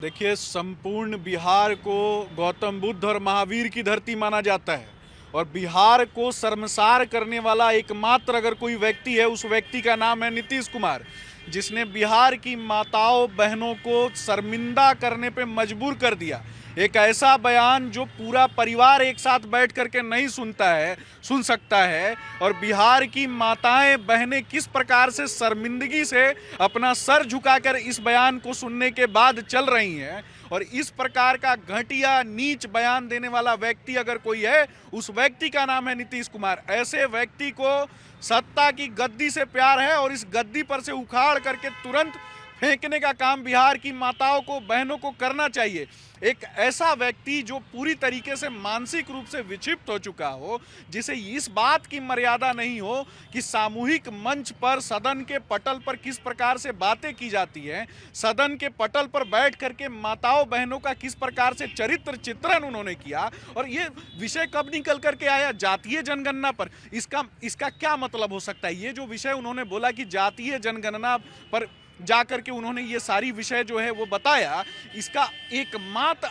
देखिए, संपूर्ण बिहार को गौतम बुद्ध और महावीर की धरती माना जाता है और बिहार को शर्मसार करने वाला एकमात्र अगर कोई व्यक्ति है, उस व्यक्ति का नाम है नीतीश कुमार, जिसने बिहार की माताओं बहनों को शर्मिंदा करने पे मजबूर कर दिया। एक ऐसा बयान जो पूरा परिवार एक साथ बैठ करके नहीं सुन सकता है, और बिहार की माताएं बहनें किस प्रकार से शर्मिंदगी से अपना सर झुकाकर इस बयान को सुनने के बाद चल रही हैं। और इस प्रकार का घटिया नीच बयान देने वाला व्यक्ति अगर कोई है, उस व्यक्ति का नाम है नीतीश कुमार। ऐसे व्यक्ति को सत्ता की गद्दी से प्यार है और इस गद्दी पर से उखाड़ करके तुरंत फेंकने का काम बिहार की माताओं को, बहनों को करना चाहिए। एक ऐसा व्यक्ति जो पूरी तरीके से मानसिक रूप से विक्षिप्त हो चुका हो, जिसे इस बात की मर्यादा नहीं हो कि सामूहिक मंच पर सदन के पटल पर किस प्रकार से बातें की जाती हैं, सदन के पटल पर बैठ करके माताओं बहनों का किस प्रकार से चरित्र चित्रण उन्होंने किया। और ये विषय कब निकल करके आया? जातीय जनगणना पर। इसका क्या मतलब हो सकता है? ये जो विषय उन्होंने बोला कि जातीय जनगणना पर जाकर के उन्होंने ये सारी विषय जो है वो बताया, इसका एकमात्र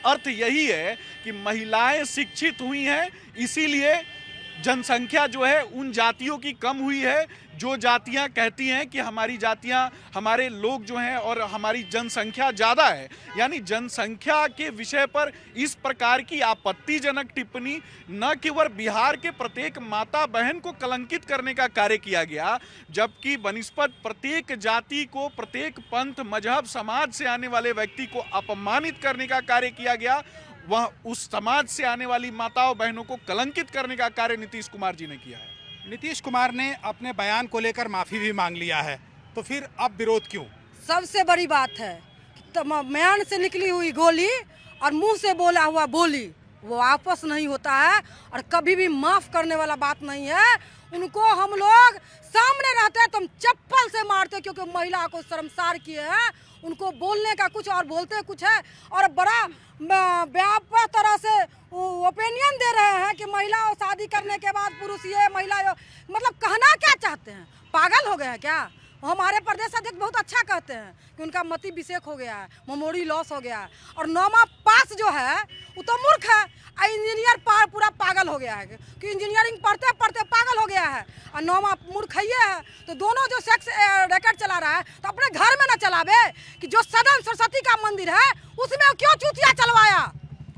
अर्थ यही है कि महिलाएं शिक्षित हुई हैं, इसीलिए जनसंख्या जो है उन जातियों की कम हुई है जो जातियां कहती हैं कि हमारी जातियां, हमारे लोग जो हैं और हमारी जनसंख्या ज़्यादा है। यानी जनसंख्या के विषय पर इस प्रकार की आपत्तिजनक टिप्पणी न केवल बिहार के प्रत्येक माता बहन को कलंकित करने का कार्य किया गया, जबकि बनिस्पत प्रत्येक जाति को, प्रत्येक पंथ, मजहब, समाज से आने वाले व्यक्ति को अपमानित करने का कार्य किया गया। वह उस समाज से आने वाली माताओं बहनों को कलंकित करने का कार्य नीतीश कुमार जी ने किया है। नीतीश कुमार ने अपने बयान को लेकर माफी भी मांग लिया है, तो फिर अब विरोध क्यों? सबसे बड़ी बात है तो म्यान से निकली हुई गोली और मुंह से बोला हुआ बोली वो वापस नहीं होता है और कभी भी माफ करने वाला बात नहीं है। उनको हम लोग सामने रहते हैं तो हम चप्पल से मारते, क्योंकि महिला को शर्मसार किए हैं। उनको बोलने का कुछ और बोलते कुछ है, और बड़ा व्यापक तरह से ओपिनियन दे रहे हैं कि महिला शादी करने के बाद पुरुष ये, महिला ये, मतलब कहना क्या चाहते हैं? पागल हो गए हैं क्या? हमारे प्रदेश अध्यक्ष बहुत अच्छा कहते हैं कि उनका मति विषेक हो गया है, मेमोरी लॉस हो गया है, और 9वां पास जो है वो तो मूर्ख है, और इंजीनियर पूरा पागल हो गया है कि इंजीनियरिंग पढ़ते पढ़ते पागल हो गया है, और 9वां मूर्ख ये है। तो दोनों जो सेक्स रैकेट चला रहा है तो अपने घर में ना चलावे, कि जो सदन सरस्वती का मंदिर है उसमें क्यों चूतिया चलवाया?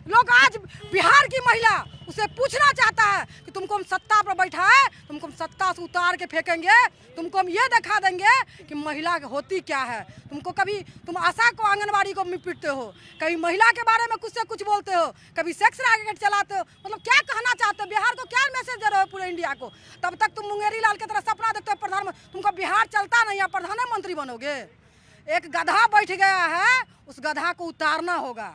लोग आज बिहार की महिला उसे पूछना चाहता है कि तुमको हम सत्ता पर बैठा है, तुमको हम सत्ता से उतार के फेंकेंगे, तुमको हम ये दिखा देंगे कि महिला होती क्या है। तुमको कभी तुम आशा को, आंगनबाड़ी को पीटते हो, कभी महिला के बारे में कुछ से कुछ बोलते हो, कभी सेक्स रैकेट चलाते हो, मतलब क्या कहना चाहते हो? बिहार को क्या मैसेज दे रहे हो पूरे इंडिया को? तब तक तुम मुंगेरी लाल की तरह सपना देखते हो प्रधानमंत्री, तुमको बिहार चलता नहीं है, प्रधानमंत्री बनोगे। एक गधा बैठ गया है, उस गधा को उतारना होगा।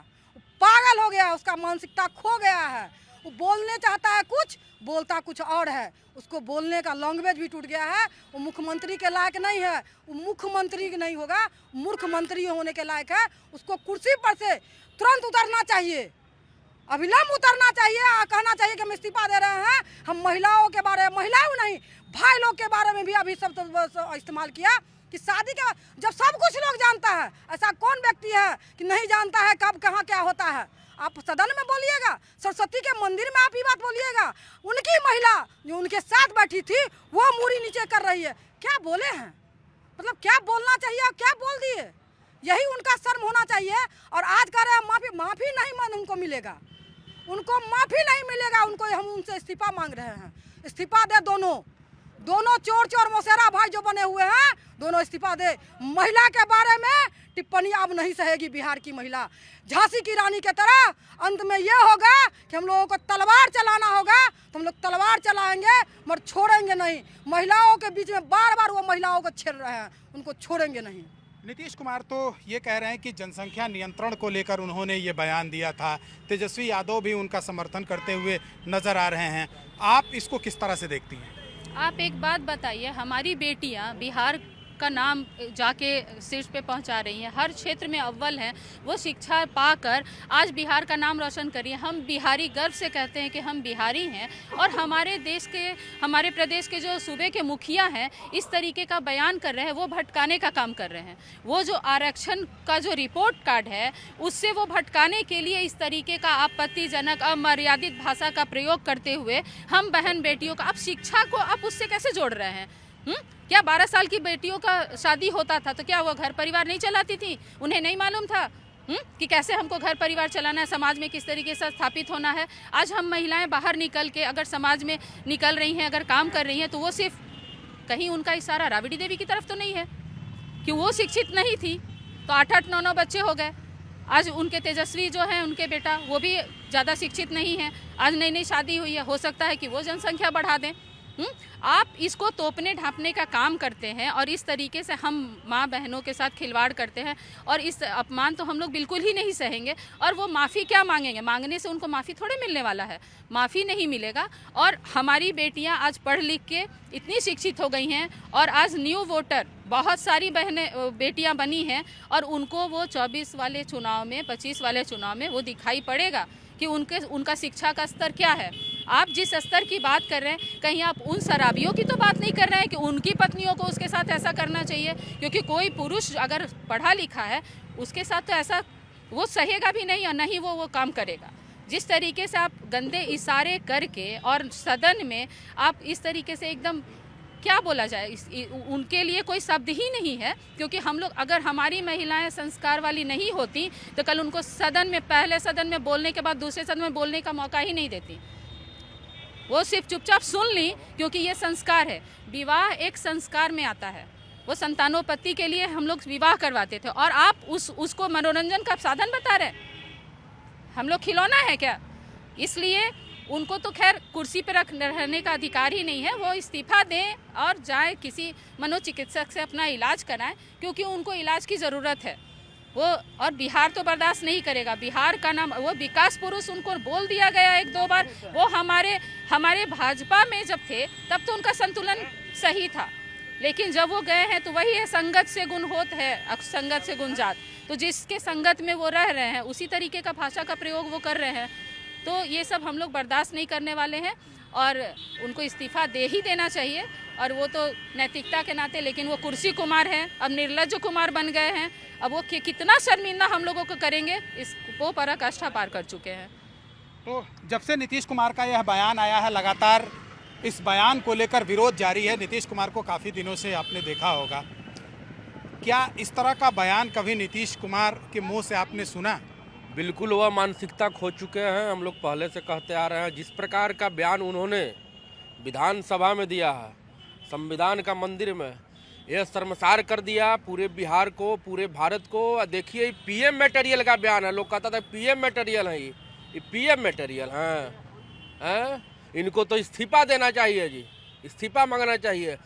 पागल हो गया, उसका मानसिकता खो गया है। वो बोलने चाहता है कुछ, बोलता कुछ और है। उसको बोलने का लैंग्वेज भी टूट गया है। वो मुख्यमंत्री के लायक नहीं है, वो मुख्यमंत्री नहीं होगा, मूर्ख मंत्री होने के लायक है। उसको कुर्सी पर से तुरंत उतरना चाहिए, अविलंब उतरना चाहिए, और कहना चाहिए कि हम इस्तीफा दे रहे हैं। हम महिलाओं के बारे में, महिलाओं नहीं, भाई लोग के बारे में भी अभी सब इस्तेमाल किया कि शादी का जब सब कुछ लोग जानता है, ऐसा कौन व्यक्ति है कि नहीं जानता है कब कहाँ क्या होता है? आप सदन में बोलिएगा, सरस्वती के मंदिर में आप ही बात बोलिएगा। उनकी महिला जो उनके साथ बैठी थी वो मूरी नीचे कर रही है, क्या बोले हैं? मतलब क्या बोलना चाहिए और क्या बोल दिए? यही उनका शर्म होना चाहिए। और आज कह रहे हैं माफी नहीं उनको मिलेगा, उनको माफी नहीं मिलेगा। उनको हम उनसे इस्तीफा मांग रहे हैं, इस्तीफा दे दोनों चोर मौसेरा भाई जो बने हुए हैं, दोनों इस्तीफा दे। महिला के बारे में टिप्पणी अब नहीं सहेगी बिहार की महिला। झांसी की रानी के तरह अंत में ये होगा कि हम लोगों को तलवार चलाना होगा, तो हम लोग तलवार चलाएंगे मगर छोड़ेंगे नहीं। महिलाओं के बीच में बार बार वो महिलाओं को छेड़ रहे हैं, उनको छोड़ेंगे नहीं। नीतीश कुमार तो ये कह रहे हैं कि जनसंख्या नियंत्रण को लेकर उन्होंने ये बयान दिया था। तेजस्वी यादव भी उनका समर्थन करते हुए नजर आ रहे हैं। आप इसको किस तरह से देखती हैं? आप एक बात बताइए, हमारी बेटियां बिहार का नाम जाके शीर्ष पे पहुंचा रही हैं, हर क्षेत्र में अव्वल हैं, वो शिक्षा पाकर आज बिहार का नाम रोशन करी है। हम बिहारी गर्व से कहते हैं कि हम बिहारी हैं, और हमारे प्रदेश के जो सूबे के मुखिया हैं इस तरीके का बयान कर रहे हैं, वो भटकाने का काम कर रहे हैं। वो जो आरक्षण का जो रिपोर्ट कार्ड है उससे वो भटकाने के लिए इस तरीके का आपत्तिजनक अमर्यादित भाषा का प्रयोग करते हुए हम बहन बेटियों का, अब शिक्षा को आप उससे कैसे जोड़ रहे हैं? क्या 12 साल की बेटियों का शादी होता था तो क्या वो घर परिवार नहीं चलाती थी? उन्हें नहीं मालूम था कि कैसे हमको घर परिवार चलाना है, समाज में किस तरीके से स्थापित होना है? आज हम महिलाएं बाहर निकल के अगर समाज में निकल रही हैं, अगर काम कर रही हैं, तो वो सिर्फ कहीं उनका इशारा राबड़ी देवी की तरफ तो नहीं है कि वो शिक्षित नहीं थी तो 8-8, 9-9 बच्चे हो गए। आज उनके तेजस्वी जो हैं, उनके बेटा, वो भी ज़्यादा शिक्षित नहीं हैं, आज नई नई शादी हुई है, हो सकता है कि वो जनसंख्या बढ़ा दें। आप इसको तोपने ढांपने का काम करते हैं और इस तरीके से हम माँ बहनों के साथ खिलवाड़ करते हैं, और इस अपमान तो हम लोग बिल्कुल ही नहीं सहेंगे। और वो माफ़ी क्या मांगेंगे? मांगने से उनको माफ़ी थोड़े मिलने वाला है, माफ़ी नहीं मिलेगा। और हमारी बेटियां आज पढ़ लिख के इतनी शिक्षित हो गई हैं, और आज न्यू वोटर बहुत सारी बेटियां बनी हैं, और उनको वो 24 वाले चुनाव में, 25 वाले चुनाव में वो दिखाई पड़ेगा कि उनका शिक्षा का स्तर क्या है। आप जिस स्तर की बात कर रहे हैं, कहीं आप उन शराबियों की तो बात नहीं कर रहे हैं कि उनकी पत्नियों को उसके साथ ऐसा करना चाहिए? क्योंकि कोई पुरुष अगर पढ़ा लिखा है उसके साथ तो ऐसा वो सहेगा भी नहीं, और नहीं वो काम करेगा। जिस तरीके से आप गंदे इशारे करके और सदन में आप इस तरीके से एकदम, क्या बोला जाए, उनके लिए कोई शब्द ही नहीं है। क्योंकि हम लोग, अगर हमारी महिलाएं संस्कार वाली नहीं होती तो कल उनको सदन में, पहले सदन में बोलने के बाद दूसरे सदन में बोलने का मौका ही नहीं देती, वो सिर्फ चुपचाप सुन ली, क्योंकि ये संस्कार है। विवाह एक संस्कार में आता है, वो संतानोत्पत्ति के लिए हम लोग विवाह करवाते थे, और आप उसको मनोरंजन का साधन बता रहे। हम लोग खिलौना है क्या? इसलिए उनको तो खैर कुर्सी पर रहने का अधिकार ही नहीं है, वो इस्तीफा दें और जाए किसी मनोचिकित्सक से अपना इलाज कराएं, क्योंकि उनको इलाज की ज़रूरत है वो। और बिहार तो बर्दाश्त नहीं करेगा। बिहार का नाम, वो विकास पुरुष उनको बोल दिया गया 1-2 बार। वो हमारे भाजपा में जब थे तब तो उनका संतुलन सही था, लेकिन जब वो गए हैं तो वही है, संगत से गुण होत है, संगत से गुण जात। तो जिसके संगत में वो रह रहे हैं उसी तरीके का भाषा का प्रयोग वो कर रहे हैं। तो ये सब हम लोग बर्दाश्त नहीं करने वाले हैं, और उनको इस्तीफा दे ही देना चाहिए। और वो तो नैतिकता के नाते, लेकिन वो कुर्सी कुमार हैं, अब निर्लज्ज कुमार बन गए हैं। अब वो कितना शर्मिंदा हम लोगों को करेंगे, इस वो पराकाष्ठा पार कर चुके हैं। तो जब से नीतीश कुमार का यह बयान आया है, लगातार इस बयान को लेकर विरोध जारी है। नीतीश कुमार को काफ़ी दिनों से आपने देखा होगा, क्या इस तरह का बयान कभी नीतीश कुमार के मुंह से आपने सुना? बिल्कुल, वह मानसिकता खो चुके हैं। हम लोग पहले से कहते आ रहे हैं, जिस प्रकार का बयान उन्होंने विधानसभा में दिया है, संविधान का मंदिर में, यह शर्मसार कर दिया पूरे बिहार को, पूरे भारत को। देखिए, पीएम मटेरियल का बयान है। लोग कहता था पीएम मटेरियल है, ये पीएम मटेरियल हैं। इनको तो इस्तीफा देना चाहिए जी, इस्तीफा मांगना चाहिए।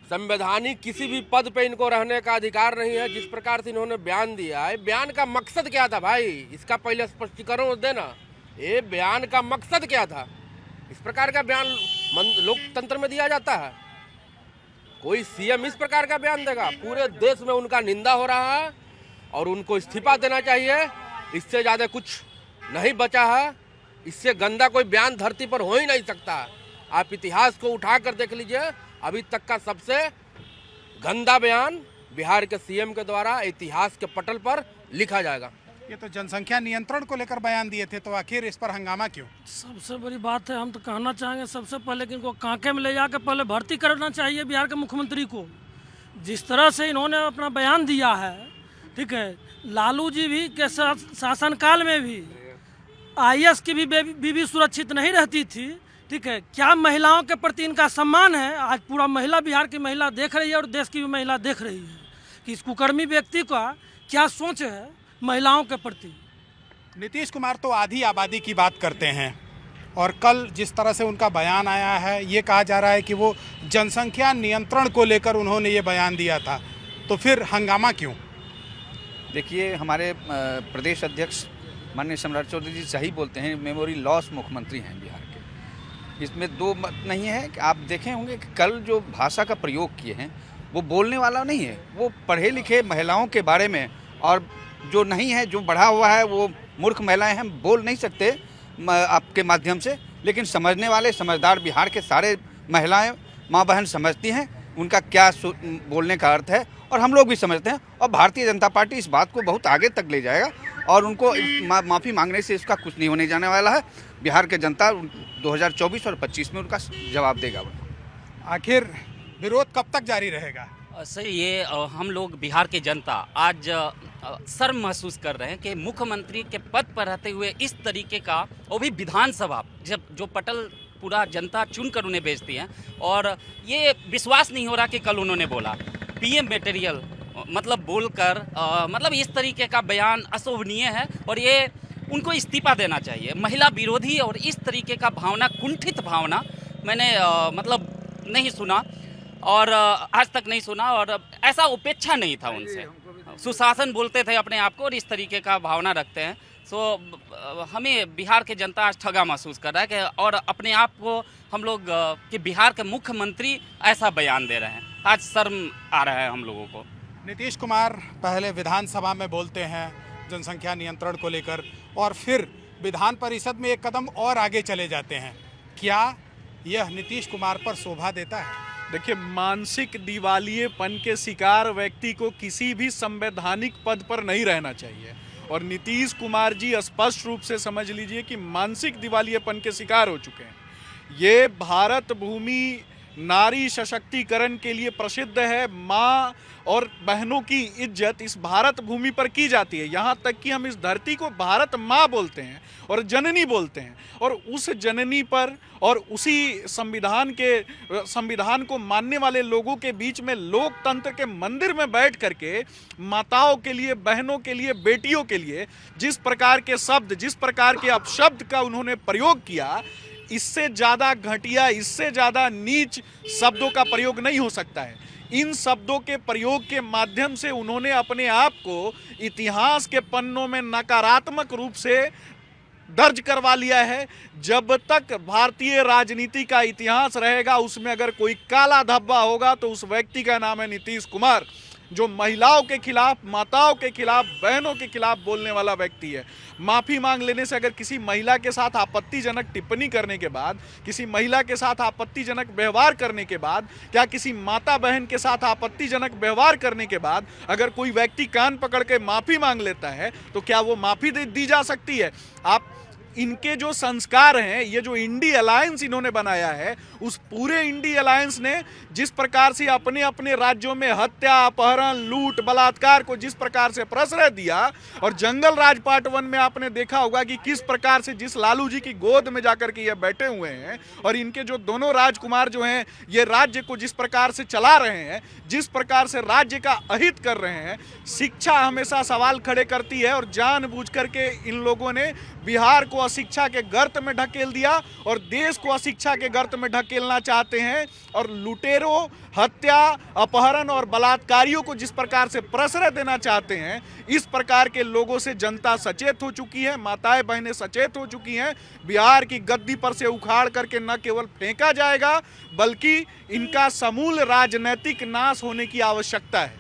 संवैधानिक किसी भी पद पे इनको रहने का अधिकार नहीं है। जिस प्रकार से इन्होंने बयान दिया है, बयान का मकसद क्या था भाई? इसका पहले स्पष्टीकरण देना। ये बयान का मकसद क्या था? इस प्रकार का बयान लोकतंत्र में दिया जाता है? कोई सीएम इस प्रकार का बयान देगा? पूरे देश में उनका निंदा हो रहा है और उनको इस्तीफा देना चाहिए। इससे ज़्यादा कुछ नहीं बचा है। इससे गंदा कोई बयान धरती पर हो ही नहीं सकता। आप इतिहास को उठा कर देख लीजिए, अभी तक का सबसे गंदा बयान बिहार के सीएम के द्वारा इतिहास के पटल पर लिखा जाएगा। ये तो जनसंख्या नियंत्रण को लेकर बयान दिए थे, तो आखिर इस पर हंगामा क्यों? सबसे बड़ी बात है, हम तो कहना चाहेंगे सबसे पहले कि इनको कांके में ले जाकर पहले भर्ती करना चाहिए बिहार के मुख्यमंत्री को। जिस तरह से इन्होंने अपना बयान दिया है, ठीक है, लालू जी भी के शासनकाल में भी आईएएस की भी बीवी सुरक्षित नहीं रहती थी, ठीक है। क्या महिलाओं के प्रति इनका सम्मान है? आज पूरा महिला, बिहार की महिला देख रही है और देश की भी महिला देख रही है कि इस कुकर्मी व्यक्ति का क्या सोच है महिलाओं के प्रति। नीतीश कुमार तो आधी आबादी की बात करते हैं, और कल जिस तरह से उनका बयान आया है, ये कहा जा रहा है कि वो जनसंख्या नियंत्रण को लेकर उन्होंने ये बयान दिया था, तो फिर हंगामा क्यों? देखिए, हमारे प्रदेश अध्यक्ष माननीय सम्राट चौधरी जी सही बोलते हैं, मेमोरी लॉस मुख्यमंत्री हैं बिहार के। इसमें दो मत नहीं है कि आप देखे होंगे कि कल जो भाषा का प्रयोग किए हैं वो बोलने वाला नहीं है। वो पढ़े लिखे महिलाओं के बारे में, और जो नहीं है, जो बढ़ा हुआ है, वो मूर्ख महिलाएं हम बोल नहीं सकते आपके माध्यम से, लेकिन समझने वाले समझदार बिहार के सारे महिलाएं, माँ बहन समझती हैं उनका क्या बोलने का अर्थ है, और हम लोग भी समझते हैं। और भारतीय जनता पार्टी इस बात को बहुत आगे तक ले जाएगा, और उनको माफ़ी मांगने से इसका कुछ नहीं होने जाने वाला है। बिहार के जनता 2024 और 25 में उनका जवाब देगा। आखिर विरोध कब तक जारी रहेगा? सर, ये हम लोग बिहार के जनता आज शर्म महसूस कर रहे हैं कि मुख्यमंत्री के पद पर रहते हुए इस तरीके का, वो भी विधानसभा, जब जो पटल पूरा जनता चुनकर उन्हें भेजती है, और ये विश्वास नहीं हो रहा कि कल उन्होंने बोला पीएम मटेरियल मतलब बोलकर मतलब इस तरीके का बयान अशोभनीय है, और ये उनको इस्तीफा देना चाहिए। महिला विरोधी और इस तरीके का भावना, कुंठित भावना मैंने मतलब नहीं सुना, और आज तक नहीं सुना, और ऐसा उपेक्षा नहीं था उनसे। सुशासन बोलते थे अपने आप को, और इस तरीके का भावना रखते हैं। सो हमें बिहार के जनता आज ठगा महसूस कर रहा है कि, और अपने आप को हम लोग कि बिहार के मुख्यमंत्री ऐसा बयान दे रहे हैं। आज शर्म आ रहा है हम लोगों को। नीतीश कुमार पहले विधानसभा में बोलते हैं जनसंख्या नियंत्रण को लेकर, और फिर विधान परिषद में एक कदम और आगे चले जाते हैं। क्या यह नीतीश कुमार पर शोभा देता है? देखिए, मानसिक दिवालियेपन के शिकार व्यक्ति को किसी भी संवैधानिक पद पर नहीं रहना चाहिए, और नीतीश कुमार जी स्पष्ट रूप से समझ लीजिए कि मानसिक दिवालियेपन के शिकार हो चुके हैं। ये भारत भूमि नारी सशक्तिकरण के लिए प्रसिद्ध है। माँ और बहनों की इज्जत इस भारत भूमि पर की जाती है, यहाँ तक कि हम इस धरती को भारत माँ बोलते हैं और जननी बोलते हैं। और उस जननी पर और उसी संविधान को मानने वाले लोगों के बीच में लोकतंत्र के मंदिर में बैठ करके माताओं के लिए, बहनों के लिए, बेटियों के लिए जिस प्रकार के शब्द, जिस प्रकार के अपशब्द का उन्होंने प्रयोग किया, इससे ज़्यादा घटिया, इससे ज़्यादा नीच शब्दों का प्रयोग नहीं हो सकता है। इन शब्दों के प्रयोग के माध्यम से उन्होंने अपने आप को इतिहास के पन्नों में नकारात्मक रूप से दर्ज करवा लिया है। जब तक भारतीय राजनीति का इतिहास रहेगा, उसमें अगर कोई काला धब्बा होगा तो उस व्यक्ति का नाम है नीतीश कुमार, जो महिलाओं के खिलाफ, माताओं के खिलाफ, बहनों के खिलाफ बोलने वाला व्यक्ति है। माफ़ी मांग लेने से, अगर किसी महिला के साथ आपत्तिजनक टिप्पणी करने के बाद, किसी महिला के साथ आपत्तिजनक व्यवहार करने के बाद, क्या किसी माता बहन के साथ आपत्तिजनक व्यवहार करने के बाद अगर कोई व्यक्ति कान पकड़ के माफ़ी मांग लेता है, तो क्या वो माफ़ी दी जा सकती है? आप इनके जो संस्कार हैं, ये जो इंडी अलायंस इन्होंने बनाया है, उस पूरे इंडी अलायंस ने जिस प्रकार से अपने अपने राज्यों में हत्या, अपहरण, लूट, बलात्कार को जिस प्रकार से प्रश्रय दिया, और जंगल राज पार्ट 1 में आपने देखा होगा कि किस प्रकार से जिस लालू जी की गोद में जाकर के ये बैठे हुए हैं, और इनके जो दोनों राजकुमार जो हैं, ये राज्य को जिस प्रकार से चला रहे हैं, जिस प्रकार से राज्य का अहित कर रहे हैं। शिक्षा हमेशा सवाल खड़े करती है, और जानबूझ करके इन लोगों ने बिहार को अशिक्षा के गर्त में ढकेल दिया, और देश को अशिक्षा के गर्त में ढकेलना चाहते हैं। और लुटेरों, हत्या, अपहरण और बलात्कारियों को जिस प्रकार से प्रश्रय देना चाहते हैं, इस प्रकार के लोगों से जनता सचेत हो चुकी है, माताएं बहनें सचेत हो चुकी हैं। बिहार की गद्दी पर से उखाड़ करके न केवल फेंका जाएगा, बल्कि इनका समूल राजनीतिक नाश होने की आवश्यकता है।